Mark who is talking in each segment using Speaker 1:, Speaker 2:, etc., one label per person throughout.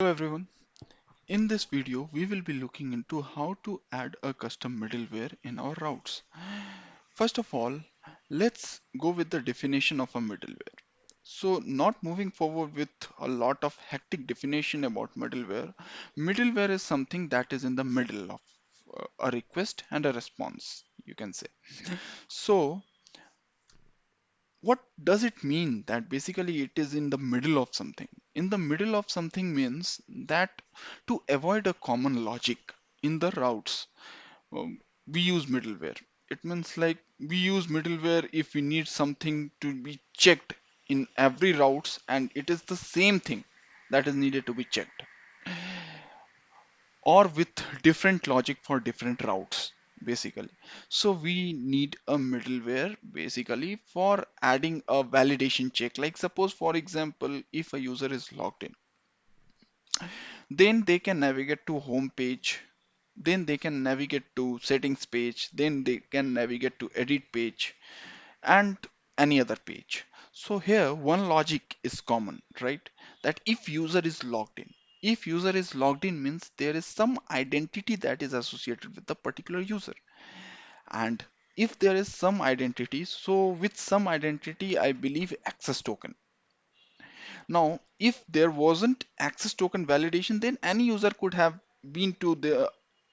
Speaker 1: Hello everyone. In this video, we will be looking into how to add a custom middleware in our routes. First of all, let's go with the definition of a middleware. So, not moving forward with a lot of hectic definition about middleware. Middleware is something that is in the middle of a request and a response, you can say. So, what does it mean that basically it is in the middle of something? In the middle of something means that to avoid a common logic in the routes, we use middleware. It means like we use middleware if we need something to be checked in every routes and it is the same thing that is needed to be checked or with different logic for different routes basically. So we need a middleware basically for adding a validation check. Like suppose for example, if a user is logged in, then they can navigate to home page, then they can navigate to settings page, then they can navigate to edit page and any other page. So here one logic is common, right? That if user is logged in means there is some identity that is associated with the particular user. And if there is some identity, so with some identity, I believe access token. Now, if there wasn't access token validation, then any user could have been to the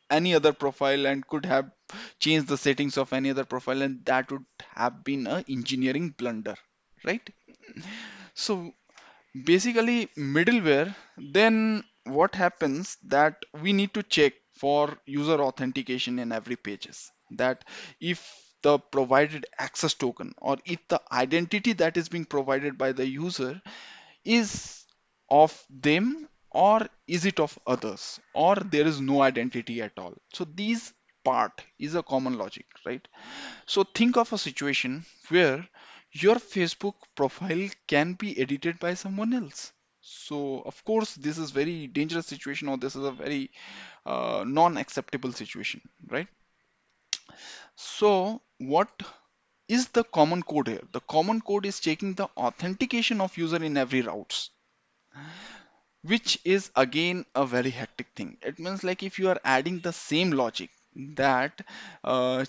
Speaker 1: any other profile and could have changed the settings of any other profile, and that would have been a engineering blunder, right? So basically middleware, then what happens that we need to check for user authentication in every pages, that if the provided access token or if the identity that is being provided by the user is of them or is it of others or there is no identity at all. So these part is a common logic, right? So think of a situation where your Facebook profile can be edited by someone else. So of course this is very dangerous situation or this is a very non-acceptable situation, right? So what is the common code here? The common code is checking the authentication of user in every routes, which is again a very hectic thing. It means like if you are adding the same logic that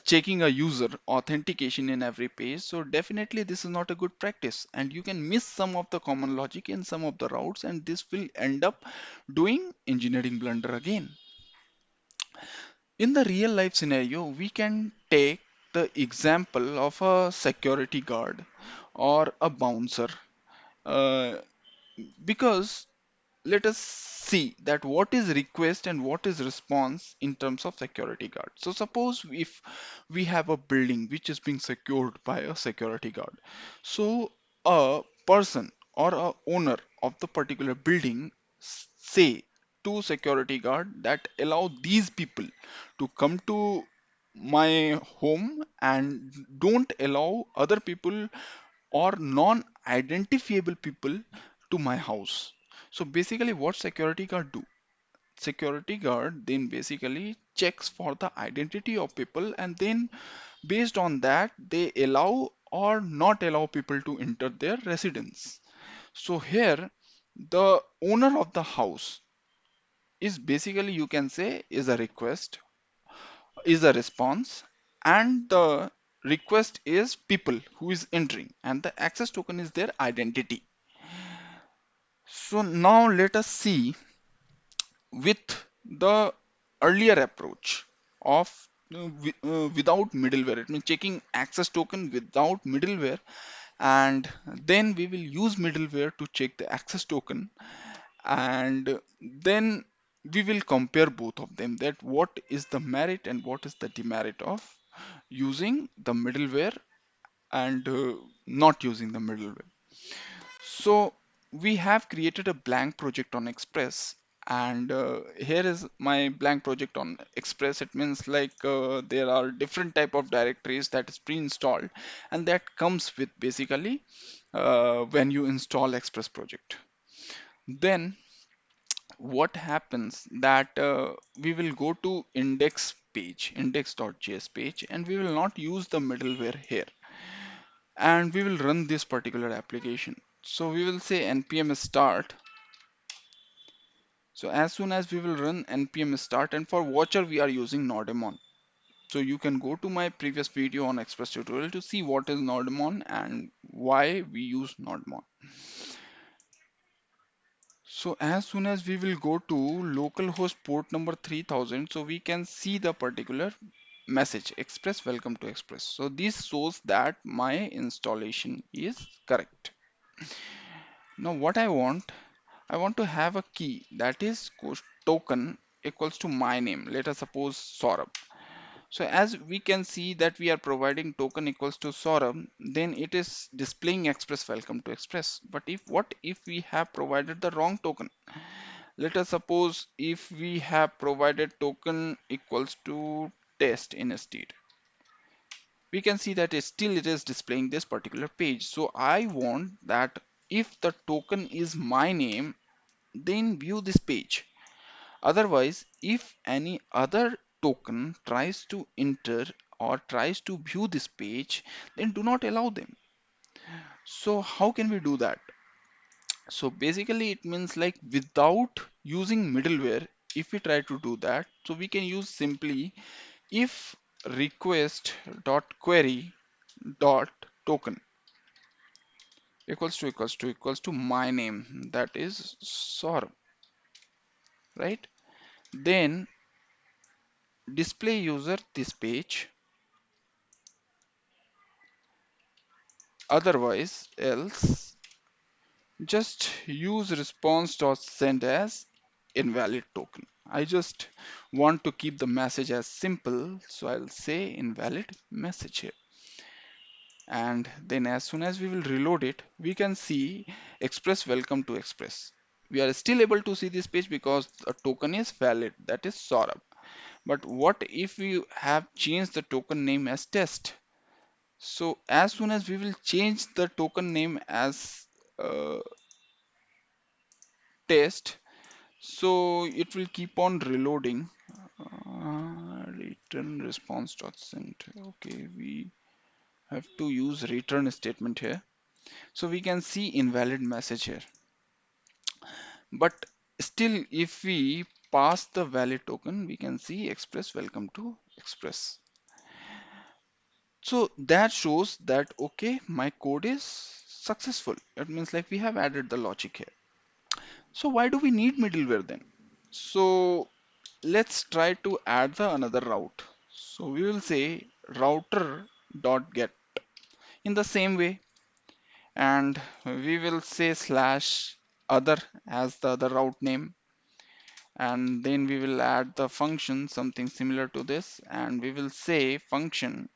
Speaker 1: checking a user authentication in every page, so definitely this is not a good practice and you can miss some of the common logic in some of the routes and this will end up doing engineering blunder again. In the real life scenario, we can take the example of a security guard or a bouncer, uh, because let us see that what is request and what is response in terms of security guard. So suppose if we have a building which is being secured by a security guard. So a person or a owner of the particular building say to security guard that allow these people to come to my home and don't allow other people or non-identifiable people to my house. So basically what security guard do? Security guard then basically checks for the identity of people and then based on that they allow or not allow people to enter their residence. So here the owner of the house is basically you can say is a request, is a response, and the request is people who is entering and the access token is their identity. So now let us see with the earlier approach of without middleware. It means checking access token without middleware, and then we will use middleware to check the access token, and then we will compare both of them, that what is the merit and what is the demerit of using the middleware and not using the middleware. So we have created a blank project on Express, and here is my blank project on Express. It means like there are different type of directories that is pre-installed, and that comes with basically when you install Express project. Then what happens that we will go to index page, index.js page, and we will not use the middleware here, and we will run this particular application. So we will say npm start So as soon as we will run npm start, and for watcher we are using nodemon. So you can go to my previous video on express tutorial to see what is nodemon and why we use nodemon. So as soon as we will go to localhost port number 3000, so we can see the particular message express welcome to express. So this shows that my installation is correct. Now what I want to have a key that is token equals to my name. Let us suppose Saurabh. So as we can see that we are providing token equals to Saurabh, then it is displaying express welcome to express. But if what if we have provided the wrong token? Let us suppose if we have provided token equals to test instead. We can see that it is displaying this particular page. So I want that if the token is my name, then view this page. Otherwise, if any other token tries to enter or tries to view this page, then do not allow them. So how can we do that? So basically it means like without using middleware, if we try to do that, so we can use simply if request dot query dot token equals to my name, that is Saurabh, right? Then display user this page, otherwise else just use response.send as invalid token. I just want to keep the message as simple, so I'll say invalid message here. And then as soon as we will reload it, we can see express welcome to express. We are still able to see this page because the token is valid, that is Saurabh. But what if we have changed the token name as test? So as soon as we will change the token name as uh, test, so it will keep on reloading. Return response dot send. Okay, we have to use return statement here. So we can see invalid message here. But still, if we pass the valid token, we can see express welcome to express. So that shows that okay, my code is successful. It means like we have added the logic here. So why do we need middleware then? So let's try to add the another route. So we will say router dot get in the same way, and we will say slash other as the other route name, and then we will add the function something similar to this, and we will say function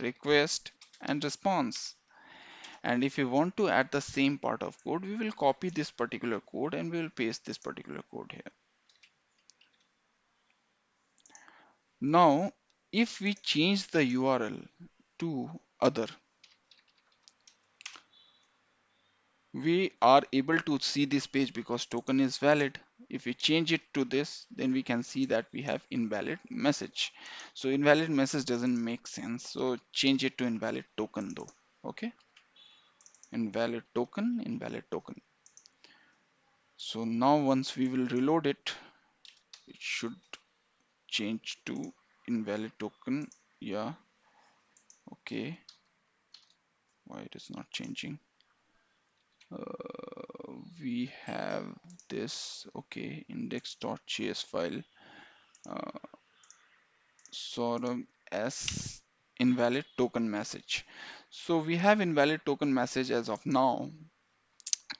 Speaker 1: request and response. And if we want to add the same part of code, we will copy this particular code and we will paste this particular code here. Now, if we change the URL to other, we are able to see this page because token is valid. If we change it to this, then we can see that we have invalid message. So invalid message doesn't make sense. So change it to invalid token though. Okay, invalid token, invalid token. So now once we will reload it, it should change to invalid token. Yeah, okay. Why it is not changing? We have this, okay, index.js file, sort of as invalid token message. So we have invalid token message as of now,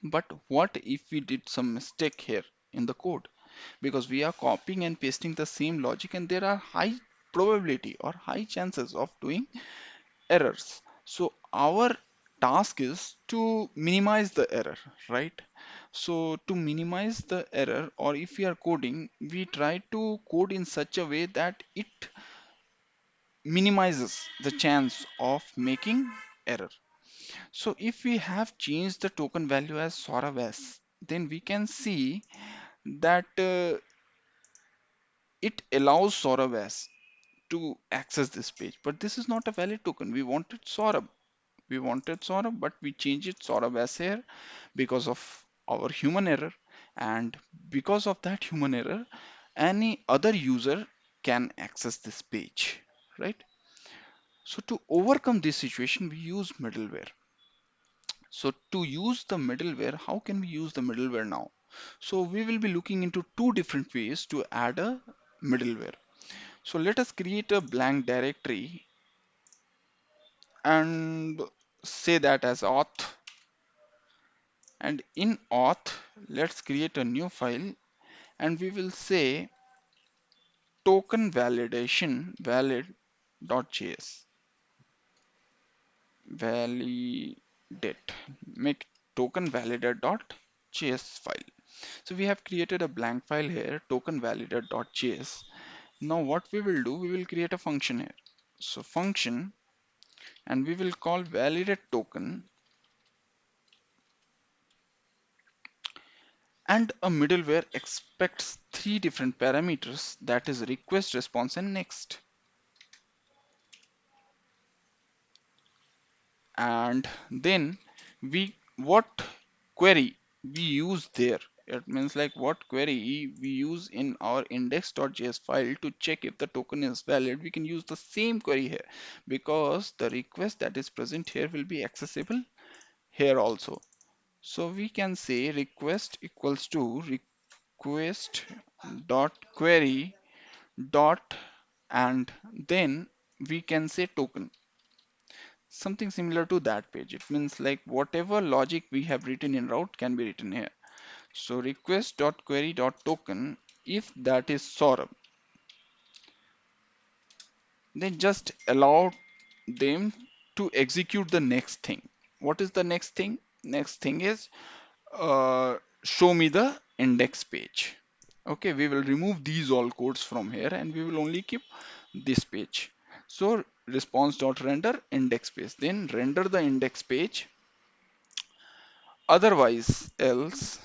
Speaker 1: but what if we did some mistake here in the code? Because we are copying and pasting the same logic and there are high probability or high chances of doing errors. So our task is to minimize the error, right? So to minimize the error, or if we are coding, we try to code in such a way that it minimizes the chance of making error. So if we have changed the token value as Saurav S, then we can see that it allows Saurav S to access this page. But this is not a valid token. We wanted Saurabh. We wanted Saurabh, but we changed it Saurabh as here because of our human error. and because of that human error, any other user can access this page, right? So to overcome this situation, we use middleware. So to use the middleware, how can we use the middleware now? So we will be looking into two different ways to add a middleware. So let us create a blank directory and say that as auth, and in auth let's create a new file and we will say token validation valid.js validate make token validator.js file. So we have created a blank file here, token validator.js. Now what we will do, we will create a function here. So function, and we will call validate token, and a middleware expects three different parameters, that is request, response and next. And then we what query we use there, it means like what query we use in our index.js file to check if the token is valid, we can use the same query here, because the request that is present here will be accessible here also. So we can say request equals to request dot query dot, and then we can say token, something similar to that page. It means like whatever logic we have written in route can be written here. So request.query.token, if that is Saurabh, then just allow them to execute the next thing. What is the next thing? Next thing is show me the index page. Okay, we will remove these all codes from here and we will only keep this page. So response.render index page, then render the index page, otherwise else,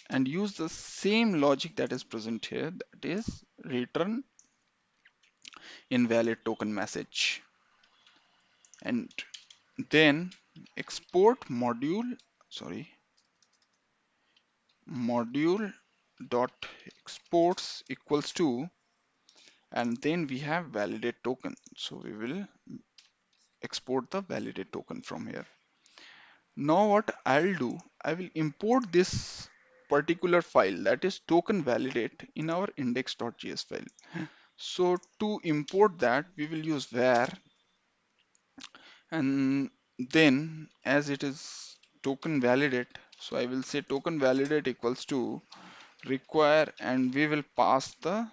Speaker 1: and use the same logic that is present here, that is return invalid token message, and then export module, sorry, module dot exports equals to, and then we have validate token, so we will export the validate token from here. Now what I'll do, I will import this particular file, that is token validate, in our index.js file. So to import that, we will use var, and then as it is token validate, so I will say token validate equals to require, and we will pass the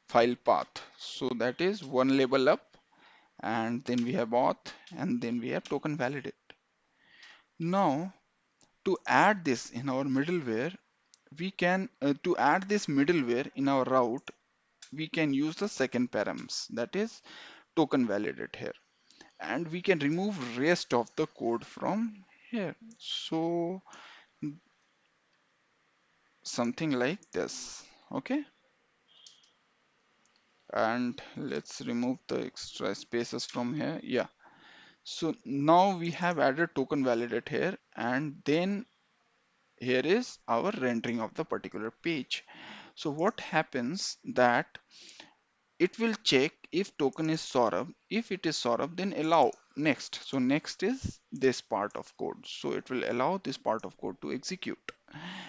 Speaker 1: file path. So that is one label up, and then we have auth, and then we have token validate. Now to add this in our middleware, we can to add this middleware in our route, we can use the second params, that is token validate here, and we can remove rest of the code from here. So something like this. Okay, and let's remove the extra spaces from here. Yeah, so now we have added token validate here, and then here is our rendering of the particular page. So what happens that it will check if token is Saurabh. If it is Saurabh, then allow next. So next is this part of code. So it will allow this part of code to execute.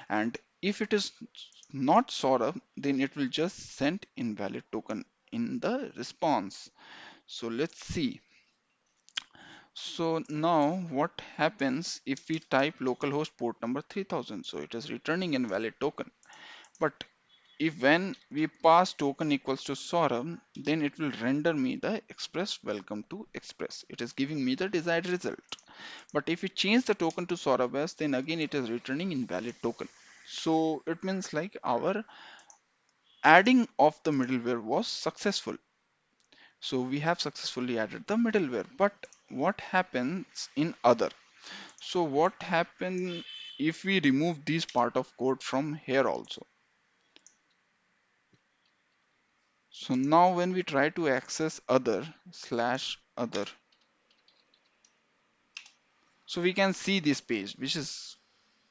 Speaker 1: And if it is not Saurabh, then it will just send invalid token in the response. So let's see. So now what happens if we type localhost port number 3000? So it is returning invalid token. But if when we pass token equals to Saurabh, then it will render me the express welcome to express. It is giving me the desired result. But if we change the token to Saurabh as, then again it is returning invalid token. So it means like our adding of the middleware was successful. So we have successfully added the middleware. But what happens in other? So what happen if we remove this part of code from here also? So now when we try to access other slash other, so we can see this page which is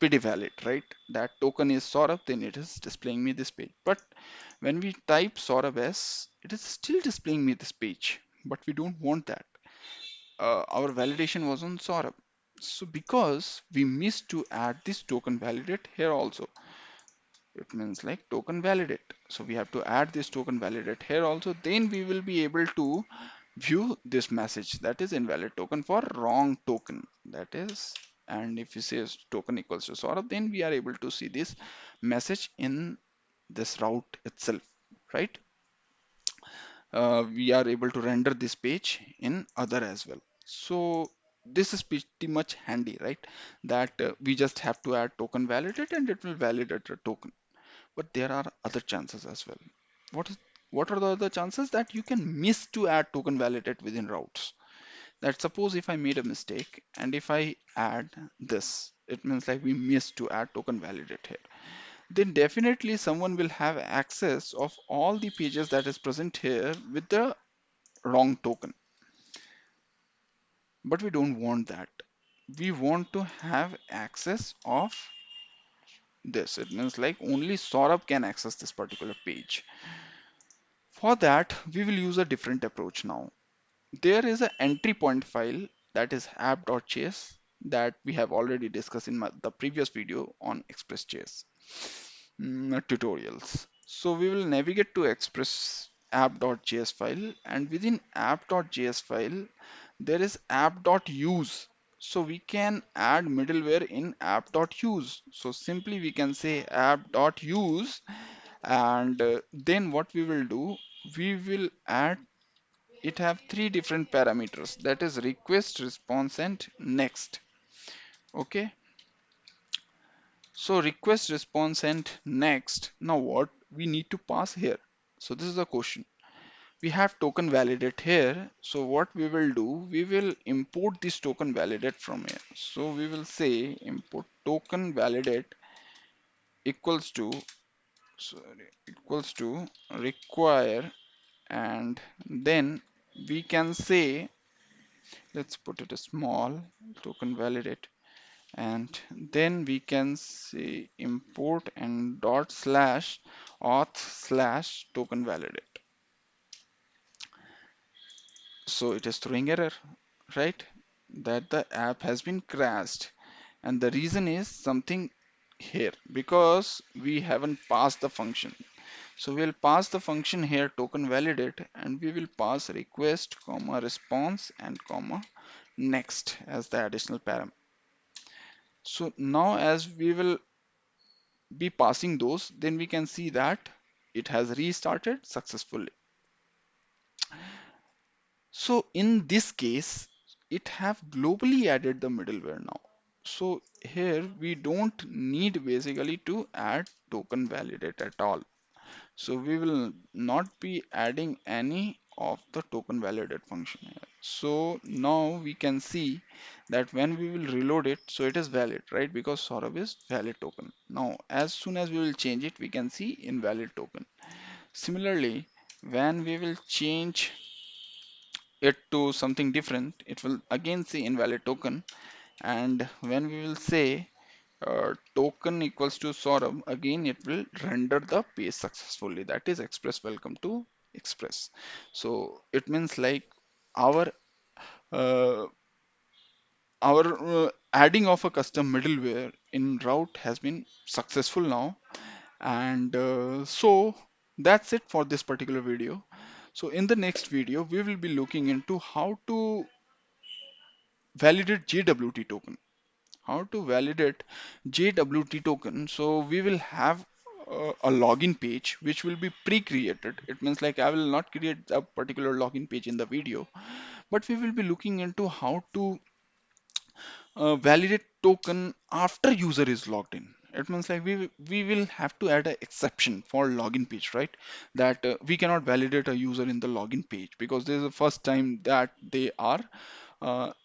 Speaker 1: pretty valid, right? That token is Saurabh, then it is displaying me this page. But when we type Saurabh S, it is still displaying me this page. But we don't want that. Our validation was on Saurabh. So because we missed to add this token validate here also, it means like token validate. So we have to add this token validate here also. Then we will be able to view this message that is invalid token for wrong token. That is, and if you say token equals to Saurabh, then we are able to see this message in this route itself, right? We are able to render this page in other as well. So this is pretty much handy, right? That we just have to add token validate and it will validate the token. But there are other chances as well. What is what are the other chances that you can miss to add token validate within routes? That suppose if I made a mistake and if I add this, it means like we missed to add token validate here. Then definitely someone will have access of all the pages that is present here with the wrong token. But we don't want that. We want to have access of this. It means like only Saurabh can access this particular page. For that, we will use a different approach now. There is an entry point file that is app.js that we have already discussed in the previous video on express.js tutorials. So we will navigate to express app.js file, and within app.js file there is app.use. So we can add middleware in app.use. So simply we can say app.use, and then what we will do, we will add, it have three different parameters, that is request, response and next. Okay, so request, response and next. Now what we need to pass here? So this is the question. We have token validate here. So what we will do, we will import this token validate from here. So we will say import token validate equals to, sorry, equals to require, and then we can say, let's put it a small token validate, and then we can say import and dot slash auth slash token validate. So it is throwing error, right? That the app has been crashed, and the reason is something here because we haven't passed the function. So we'll pass the function here token validate, and we will pass request comma response and comma next as the additional param. So now as we will be passing those, then we can see that it has restarted successfully. So in this case, it have globally added the middleware now. So here we don't need basically to add token validate at all. So we will not be adding any of the token validate function here. So now we can see that when we will reload it, so it is valid, right? Because Saurabh is valid token. Now, as soon as we will change it, we can see invalid token. Similarly, when we will change it to something different, it will again say invalid token. And when we will say token equals to Saurabh, again it will render the page successfully. That is express welcome to express. So it means like our uh, adding of a custom middleware in route has been successful now. And so that's it for this particular video. So in the next video, we will be looking into how to validate JWT token. How to validate JWT token. So we will have a login page which will be pre-created. It means like I will not create a particular login page in the video, but we will be looking into how to validate token after user is logged in. It means like we will have to add an exception for login page, right? That we cannot validate a user in the login page because this is the first time that they are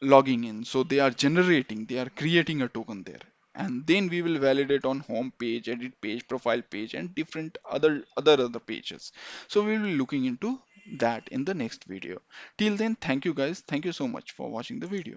Speaker 1: logging in. So they are creating a token there. And then we will validate on home page, edit page, profile page, and different other pages. So we will be looking into that in the next video. Till then, thank you guys. Thank you so much for watching the video.